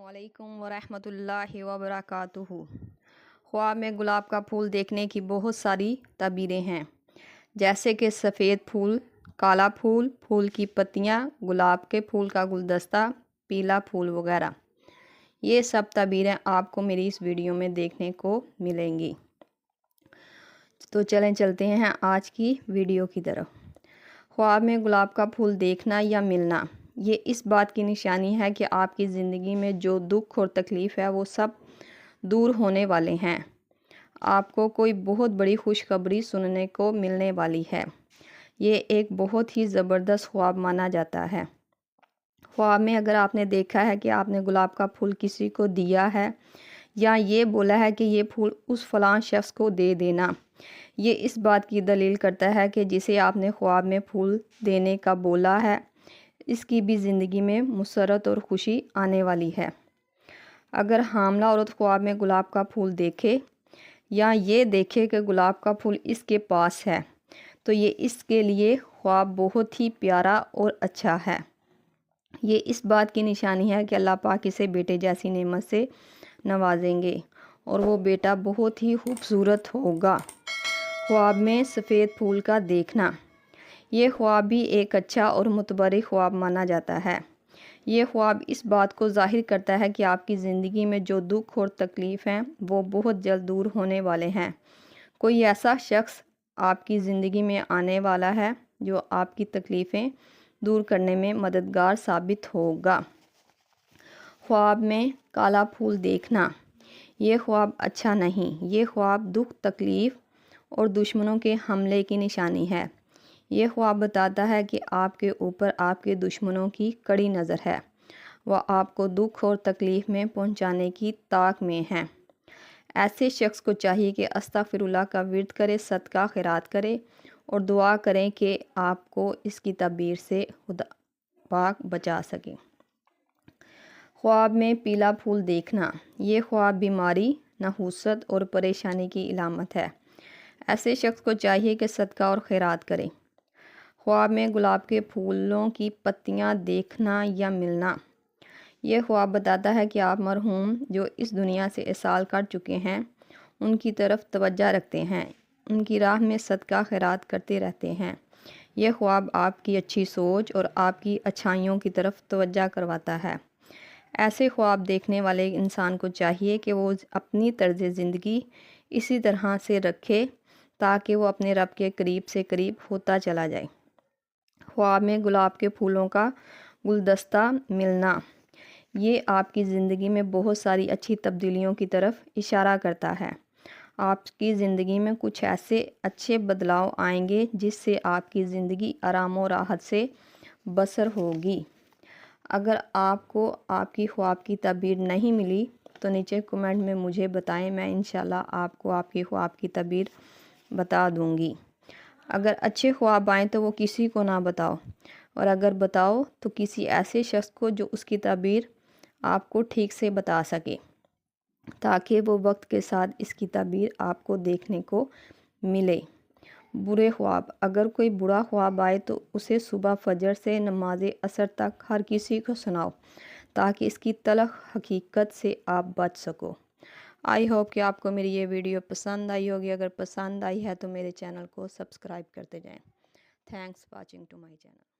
علیکم ورحمۃ اللہ وبرکاتہ۔ خواب میں گلاب کا پھول دیکھنے کی بہت ساری تعبیریں ہیں، جیسے کہ سفید پھول، کالا پھول، پھول کی پتیاں، گلاب کے پھول کا گلدستہ، پیلا پھول وغیرہ۔ یہ سب تعبیریں آپ کو میری اس ویڈیو میں دیکھنے کو ملیں گی۔ تو چلتے ہیں آج کی ویڈیو کی طرف۔ خواب میں گلاب کا پھول دیکھنا یا ملنا یہ اس بات کی نشانی ہے کہ آپ کی زندگی میں جو دکھ اور تکلیف ہے وہ سب دور ہونے والے ہیں۔ آپ کو کوئی بہت بڑی خوشخبری سننے کو ملنے والی ہے۔ یہ ایک بہت ہی زبردست خواب مانا جاتا ہے۔ خواب میں اگر آپ نے دیکھا ہے کہ آپ نے گلاب کا پھول کسی کو دیا ہے یا یہ بولا ہے کہ یہ پھول اس فلاں شخص کو دے دینا، یہ اس بات کی دلیل کرتا ہے کہ جسے آپ نے خواب میں پھول دینے کا بولا ہے اس کی بھی زندگی میں مسرت اور خوشی آنے والی ہے۔ اگر حاملہ عورت خواب میں گلاب کا پھول دیکھے یا یہ دیکھے کہ گلاب کا پھول اس کے پاس ہے تو یہ اس کے لیے خواب بہت ہی پیارا اور اچھا ہے۔ یہ اس بات کی نشانی ہے کہ اللہ پاک اسے بیٹے جیسی نعمت سے نوازیں گے اور وہ بیٹا بہت ہی خوبصورت ہوگا۔ خواب میں سفید پھول کا دیکھنا یہ خواب بھی ایک اچھا اور متبرک خواب مانا جاتا ہے۔ یہ خواب اس بات کو ظاہر کرتا ہے کہ آپ کی زندگی میں جو دکھ اور تکلیف ہیں وہ بہت جلد دور ہونے والے ہیں۔ کوئی ایسا شخص آپ کی زندگی میں آنے والا ہے جو آپ کی تکلیفیں دور کرنے میں مددگار ثابت ہوگا۔ خواب میں کالا پھول دیکھنا یہ خواب اچھا نہیں۔ یہ خواب دکھ، تکلیف اور دشمنوں کے حملے کی نشانی ہے۔ یہ خواب بتاتا ہے کہ آپ کے اوپر آپ کے دشمنوں کی کڑی نظر ہے۔ وہ آپ کو دکھ اور تکلیف میں پہنچانے کی طاق میں ہیں۔ ایسے شخص کو چاہیے کہ استغفر اللہ کا ورد کرے، صدقہ خیرات کرے اور دعا کریں کہ آپ کو اس کی تعبیر سے خدا پاک بچا سکے۔ خواب میں پیلا پھول دیکھنا یہ خواب بیماری، نحوست اور پریشانی کی علامت ہے۔ ایسے شخص کو چاہیے کہ صدقہ اور خیرات کرے۔ خواب میں گلاب کے پھولوں کی پتیاں دیکھنا یا ملنا یہ خواب بتاتا ہے کہ آپ مرحوم جو اس دنیا سے اصال کر چکے ہیں ان کی طرف توجہ رکھتے ہیں، ان کی راہ میں صدقہ خیرات کرتے رہتے ہیں۔ یہ خواب آپ کی اچھی سوچ اور آپ کی اچھائیوں کی طرف توجہ کرواتا ہے۔ ایسے خواب دیکھنے والے انسان کو چاہیے کہ وہ اپنی طرز زندگی اسی طرح سے رکھے تاکہ وہ اپنے رب کے قریب سے قریب ہوتا چلا جائے۔ خواب میں گلاب کے پھولوں کا گلدستہ ملنا یہ آپ کی زندگی میں بہت ساری اچھی تبدیلیوں کی طرف اشارہ کرتا ہے۔ آپ کی زندگی میں کچھ ایسے اچھے بدلاؤ آئیں گے جس سے آپ کی زندگی آرام و راحت سے بسر ہوگی۔ اگر آپ کو آپ کی خواب کی تعبیر نہیں ملی تو نیچے کمنٹ میں مجھے بتائیں، میں انشاءاللہ آپ کو آپ کی خواب کی تعبیر بتا دوں گی۔ اگر اچھے خواب آئیں تو وہ کسی کو نہ بتاؤ، اور اگر بتاؤ تو کسی ایسے شخص کو جو اس کی تعبیر آپ کو ٹھیک سے بتا سکے، تاکہ وہ وقت کے ساتھ اس کی تعبیر آپ کو دیکھنے کو ملے۔ برے خواب اگر کوئی برا خواب آئے تو اسے صبح فجر سے نماز عصر تک ہر کسی کو سناؤ تاکہ اس کی تلخ حقیقت سے آپ بچ سکو۔ آئی ہوپ کہ آپ کو میری یہ ویڈیو پسند آئی ہوگی۔ اگر پسند آئی ہے تو میرے چینل کو سبسکرائب کرتے جائیں۔ Thanks watching to my channel.